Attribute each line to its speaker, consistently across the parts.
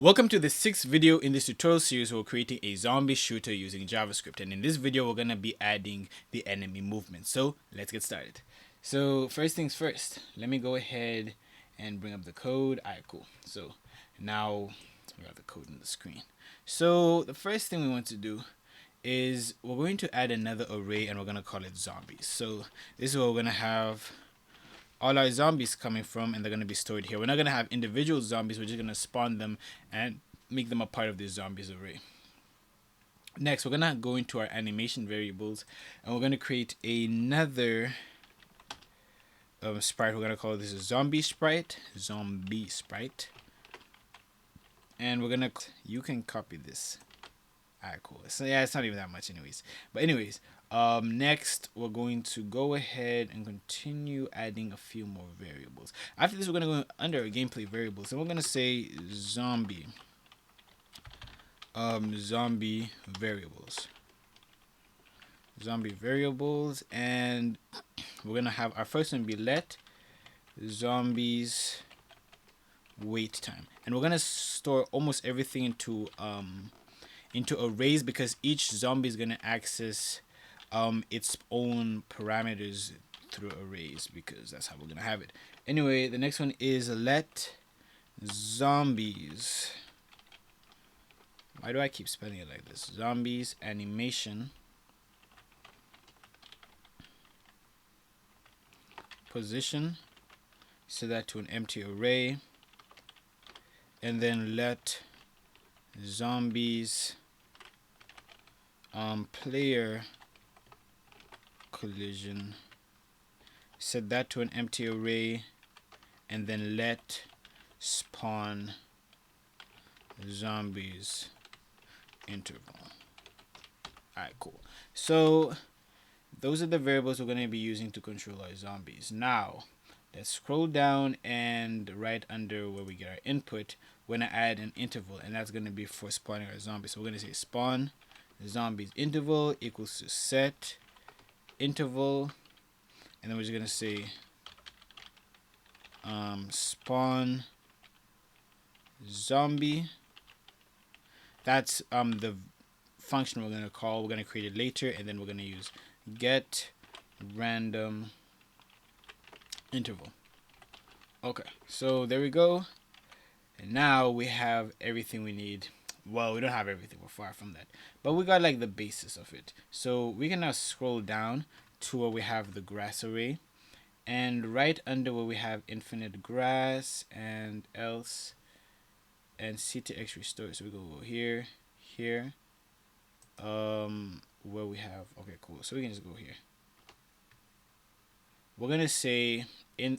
Speaker 1: Welcome to the sixth video in this tutorial series. We're creating a zombie shooter using JavaScript, and in this video we're going to be adding the enemy movement. So let's get started. So first things first, let me go ahead and bring up the code. Alright, cool. So now we have the code on the screen. So the first thing we want to do is we're going to add another array, and we're going to call it zombies. So this is where we're going to have all our zombies coming from, and they're going to be stored here. We're not going to have individual zombies. We're just going to spawn them and make them a part of this zombies array. Next, we're going to go into our animation variables, and we're going to create another sprite. We're going to call this a zombie sprite. And we're going to, you can copy this. Alright, cool. So yeah, it's not even that much anyways. But anyways, next we're going to go ahead and continue adding a few more variables. After this, we're going to go under our gameplay variables, and we're going to say zombie variables. And we're going to have our first one be let zombies wait time. And we're going to store almost everything into arrays, because each zombie is going to access its own parameters through arrays, because that's how we're going to have it. Anyway, the next one is let zombies, why do I keep spelling it like this? Zombies animation position, set that to an empty array, and then let zombies player collision, set that to an empty array, and then let spawn zombies interval. Alright, cool. So those are the variables we're going to be using to control our zombies. Now let's scroll down, and right under where we get our input, we're going to add an interval, and that's going to be for spawning our zombies. So we're going to say spawn zombies interval equals to set interval, and then we're just going to say spawn zombie. That's the function we're going to call. We're going to create it later, and then we're going to use get random interval. Okay, so there we go. And now we have everything we need. Well, we don't have everything, we're far from that, but we got like the basis of it. So we can now scroll down to where we have the grass array, and right under where we have infinite grass and else and ctx restore. So we go here, where we have, okay, cool. So we can just go here. We're gonna say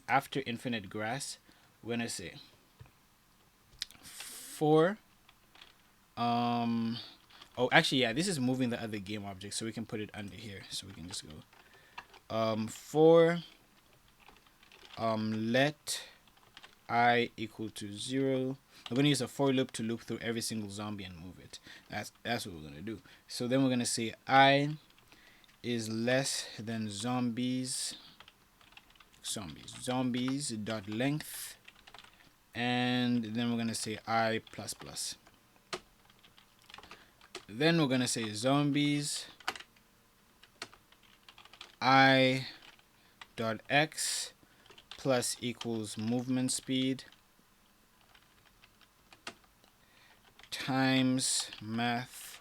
Speaker 1: after infinite grass, we're gonna say for oh, actually, yeah, this is moving the other game object, so we can put it under here. So we can just go for let I equal to 0. We're going to use a for loop to loop through every single zombie and move it. That's what we're going to do. So then we're going to say I is less than zombies dot length, and then we're going to say I plus plus. Then we're going to say zombies I dot x plus equals movement speed times math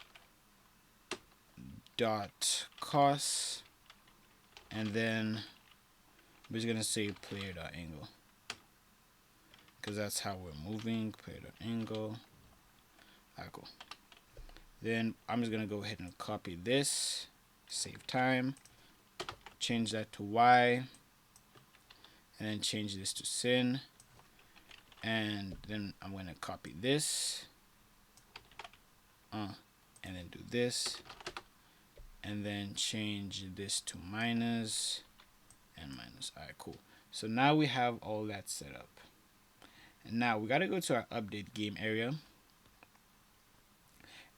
Speaker 1: dot cost, and then we're just gonna say player dot angle, because that's how we're moving. Player dot angle. Alright, cool. Then I'm just gonna go ahead and copy this, save time, change that to y, and then change this to sin, and then I'm going to copy this, and then do this, and then change this to minus and minus. Alright, cool. So now we have all that set up, and now we got to go to our update game area,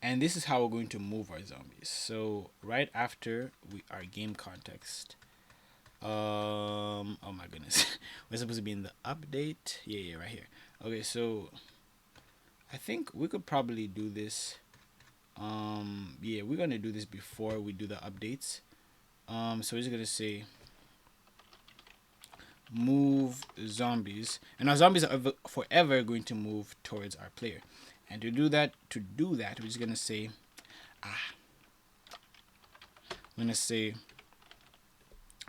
Speaker 1: and this is how we're going to move our zombies. So right after our game context, oh my goodness, we're supposed to be in the update. Yeah, right here. Okay, so I think we could probably do this. Yeah, we're gonna do this before we do the updates. So we're just gonna say move zombies, and our zombies are forever going to move towards our player. And to do that, we're just gonna say, I'm gonna say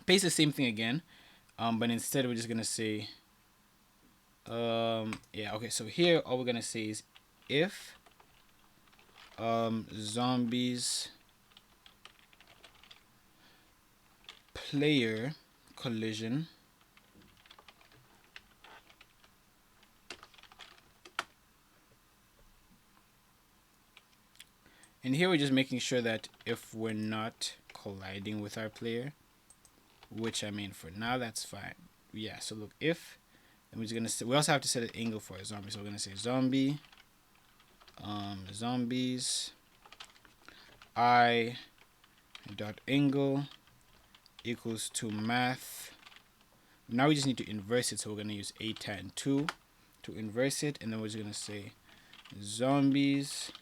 Speaker 1: paste the same thing again, but instead we're just gonna say, yeah, okay. So here, all we're gonna say is if zombies player collision and here we're just making sure that if we're not colliding with our player, which I mean for now that's fine. Yeah, so look, if, and we're just gonna say, we also have to set an angle for a zombie, so we're gonna say zombie zombies I dot angle equals to math. Now we just need to inverse it, so we're gonna use a tan 2 to inverse it, and then we're just gonna say zombies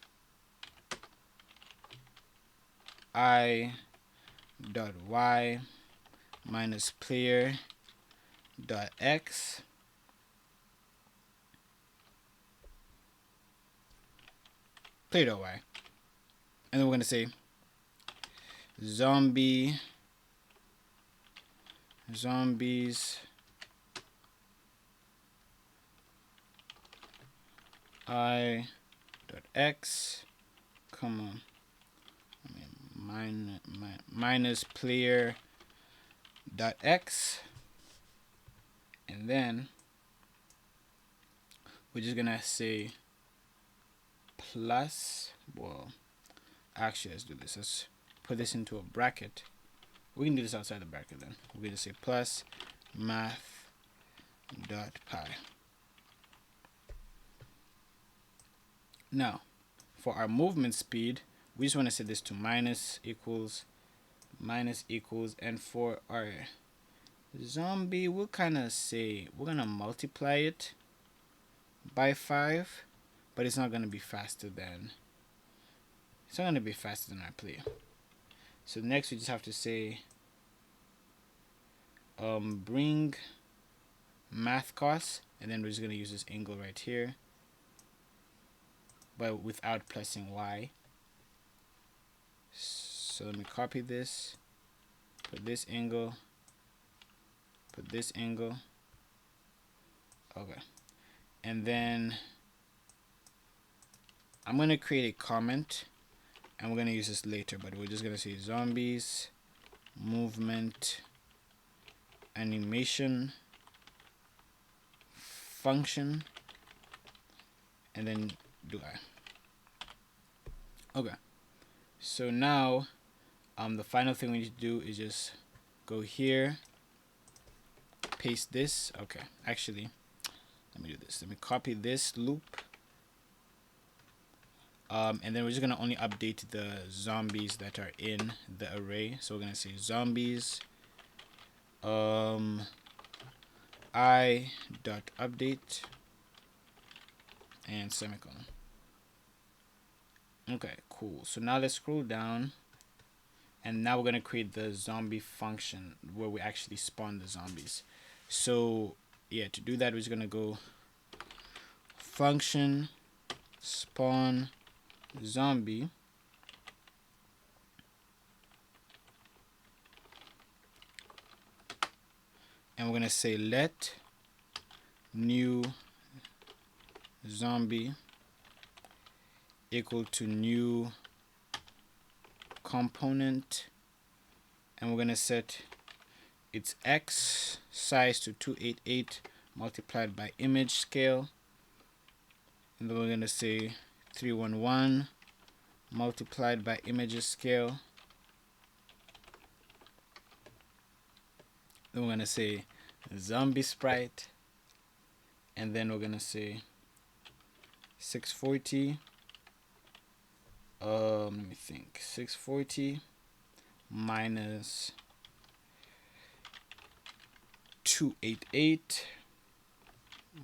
Speaker 1: I dot y minus player dot x player dot y, and then we're gonna say zombies I dot x, minus player dot x, and then we're just gonna say plus, well, actually let's do this, let's put this into a bracket. We can do this outside the bracket then. We're gonna say plus math dot pi. Now for our movement speed, we just want to set this to minus equals, and for our zombie, we'll kind of say we're gonna multiply it by 5, but it's not gonna be faster than our player. So next we just have to say bring math cost, and then we're just gonna use this angle right here, but without pressing y. So let me copy this, put this angle, okay, and then I'm gonna create a comment, and we're gonna use this later, but we're just gonna say zombies movement animation function, and then do I. Okay, so now the final thing we need to do is just go here, paste this. Okay, actually let me do this. Let me copy this loop, and then we're just gonna only update the zombies that are in the array. So we're gonna say zombies I dot update and semicolon. Okay, cool. So now let's scroll down, and now we're gonna create the zombie function where we actually spawn the zombies. So yeah, to do that, we're just gonna go function spawn zombie, and we're gonna say let new zombie equal to new component, and we're gonna set its x size to 288 multiplied by image scale, and then we're gonna say 311 multiplied by images scale. Then we're gonna say zombie sprite, and then we're gonna say 640 let me think, 640 minus 288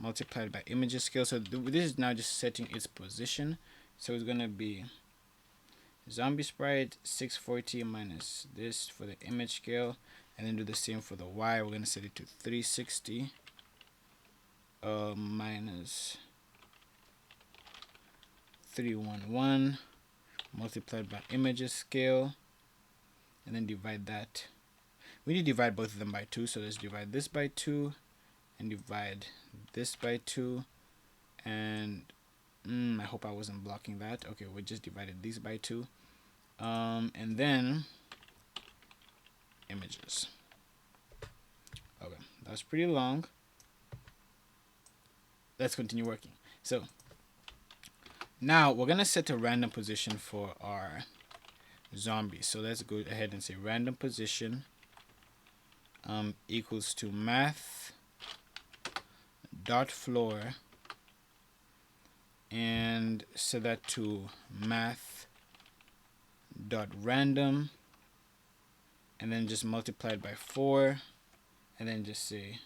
Speaker 1: multiplied by images scale. So this is now just setting its position. So it's gonna be zombie sprite 640 minus this for the image scale, and then do the same for the Y. We're gonna set it to 360 minus 311 multiplied by images scale, and then divide that. We need to divide both of them by 2, so let's divide this by 2 and divide this by 2, and I hope I wasn't blocking that. Okay, we just divided these by 2, and then images. Okay, that's pretty long. Let's continue working. So now we're gonna set a random position for our zombie. So let's go ahead and say random position equals to math dot floor, and set that to math dot random, and then just multiply it by 4, and then just say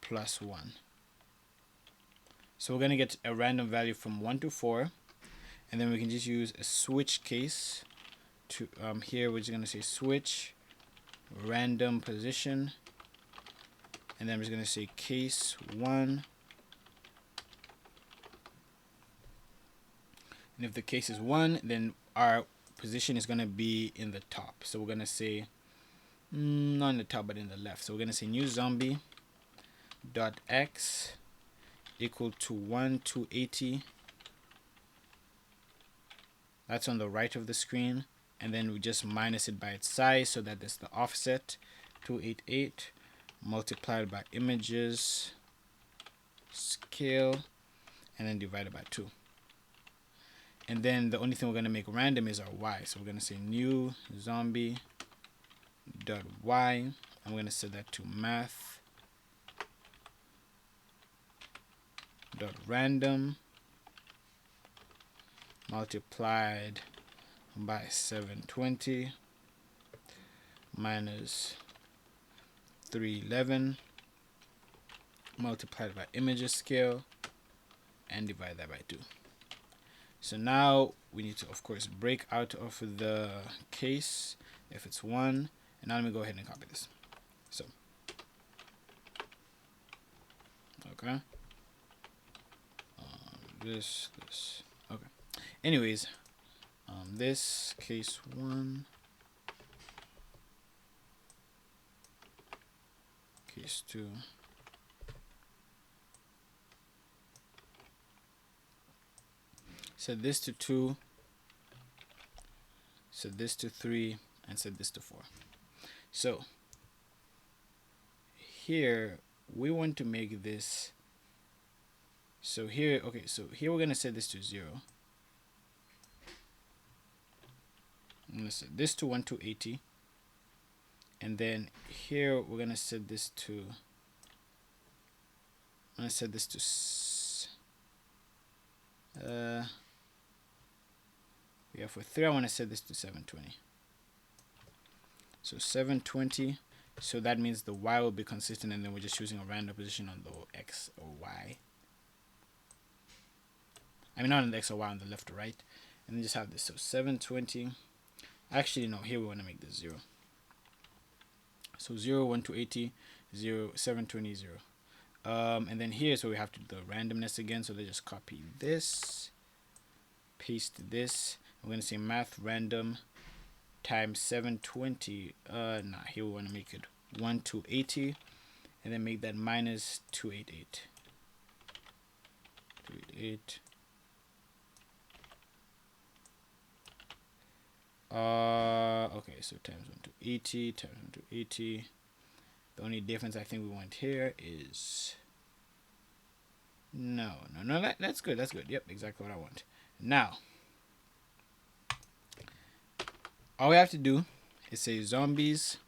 Speaker 1: plus 1. So we're gonna get a random value from 1 to 4, and then we can just use a switch case to here we're just gonna say switch random position, and then we're just gonna say case 1, and if the case is 1, then our position is gonna be in the top. So we're gonna say not in the top but in the left. So we're gonna say new zombie dot x equal to 1 to 80. That's on the right of the screen, and then we just minus it by its size, so that that's the offset 288 multiplied by images scale, and then divided by 2. And then the only thing we're going to make random is our y. So we're going to say new zombie dot y. I'm going to set that to math dot random multiplied by 720 minus 311 multiplied by images scale, and divide that by 2. So now we need to, of course, break out of the case if it's 1. And now let me go ahead and copy this. So, okay. This. Okay. Anyways, this case 1, case 2, set this to 2, set this to 3, and set this to 4. So here we want to make this, so here, okay, so here we're going to set this to 0. I'm going to set this to 1 to 80, and then here we're going to set this to, I'm going to set this to yeah, for 3 I want to set this to 720. So 720, so that means the y will be consistent, and then we're just choosing a random position on the x or y. I mean, not on the x or y, on the left or right. And then just have this. So 720. Actually, no, here we want to make this 0. So 0, 1 to 80, 0, 720, 0. And then here, so we have to do the randomness again. So let's just copy this, paste this. I'm going to say math random times 720. Here we want to make it 1 to 80, and then make that minus 288. 288. Okay, so times 1 to 80, times 1 to 80. The only difference I think we want here is no, that's good, yep, exactly what I want. Now all we have to do is say zombies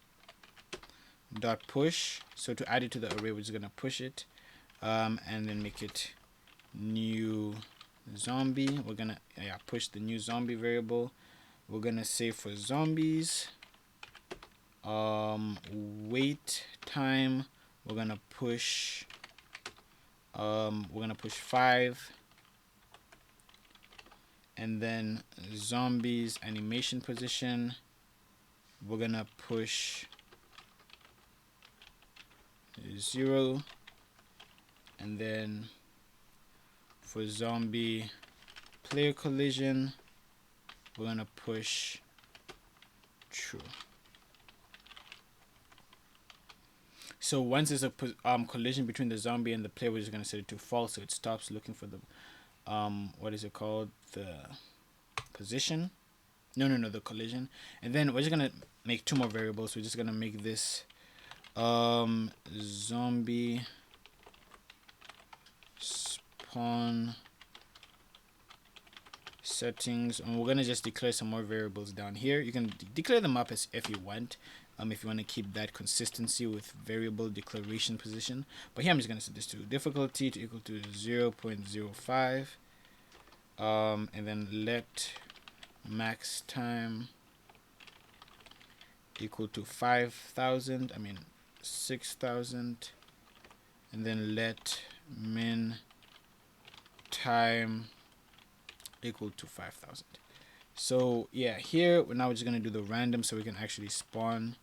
Speaker 1: dot push. So to add it to the array, we're just gonna push it, and then make it new zombie. We're gonna push the new zombie variable. We're gonna say for zombies wait time, we're gonna push we're gonna push 5, and then zombies animation position, we're gonna push 0, and then for zombie player collision, we're gonna push true. So once there's a collision between the zombie and the player, we're just gonna set it to false, so it stops looking for the what is it called, the position. No, the collision. And then we're just gonna make 2 more variables. We're just gonna make this zombie spawn settings, and we're gonna just declare some more variables down here. You can declare them up as if you want, if you want to keep that consistency with variable declaration position. But here I'm just gonna set this to difficulty to equal to 0.05, and then let max time equal to 5,000. I mean 6,000, and then let min time equal to 5,000. So yeah, here now we're just gonna do the random so we can actually spawn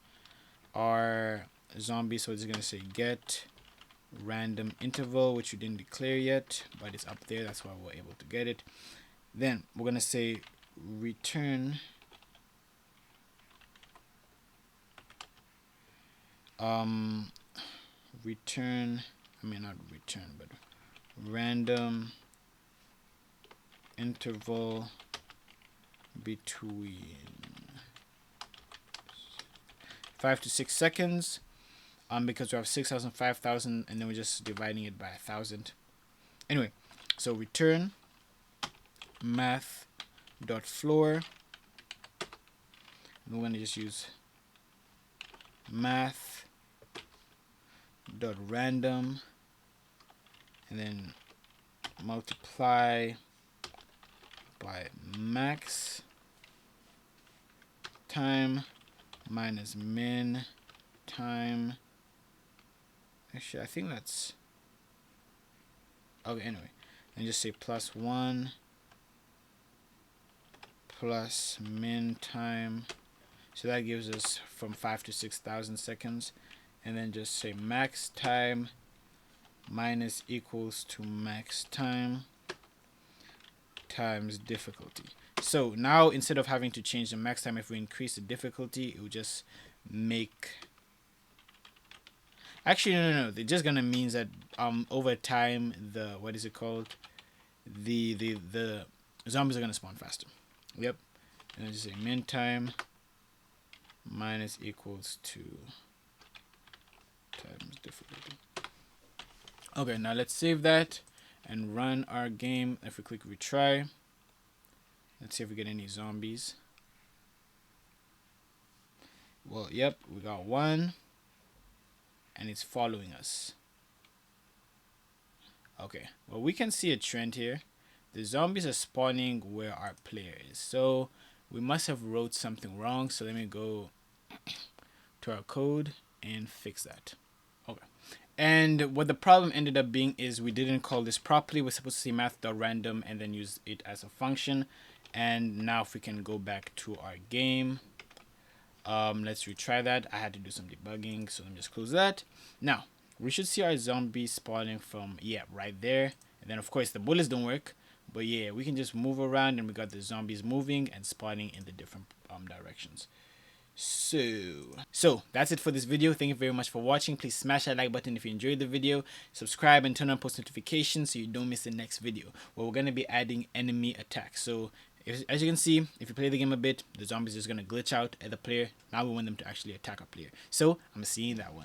Speaker 1: our zombie. So it's gonna say get random interval, which we didn't declare yet, but it's up there, that's why we're able to get it. Then we're gonna say return random interval between 5 to 6 seconds, because we have 6,000, 5,000, and then we're just dividing it by 1,000. Anyway, so return math.floor, and we're going to just use math.random, and then multiply by max time minus min time. Actually, I think that's okay. Anyway, and just say +1 plus min time, so that gives us from 5 to 6,000 seconds, and then just say max time minus equals to max time times difficulty. So now instead of having to change the max time, if we increase the difficulty, it will just make, actually no, it's just gonna means that over time the, what is it called, the zombies are gonna spawn faster. Yep. And I just say min time minus equals to times difficulty. Okay, now let's save that and run our game. If we click retry, let's see if we get any zombies. Well, yep, we got one, and it's following us. Okay, well, we can see a trend here. The zombies are spawning where our player is, so we must have wrote something wrong. So let me go to our code and fix that. Okay. And what the problem ended up being is we didn't call this properly. We're supposed to say math.random and then use it as a function. And now if we can go back to our game, let's retry that. I had to do some debugging, so let me just close that. Now we should see our zombies spawning from, yeah, right there. And then of course the bullets don't work, but yeah, we can just move around and we got the zombies moving and spawning in the different directions. So that's it for this video. Thank you very much for watching. Please smash that like button if you enjoyed the video, subscribe and turn on post notifications so you don't miss the next video where we're going to be adding enemy attacks. So as you can see, if you play the game a bit, the zombies is going to glitch out at the player. Now we want them to actually attack our player. So I'm gonna see you in that one.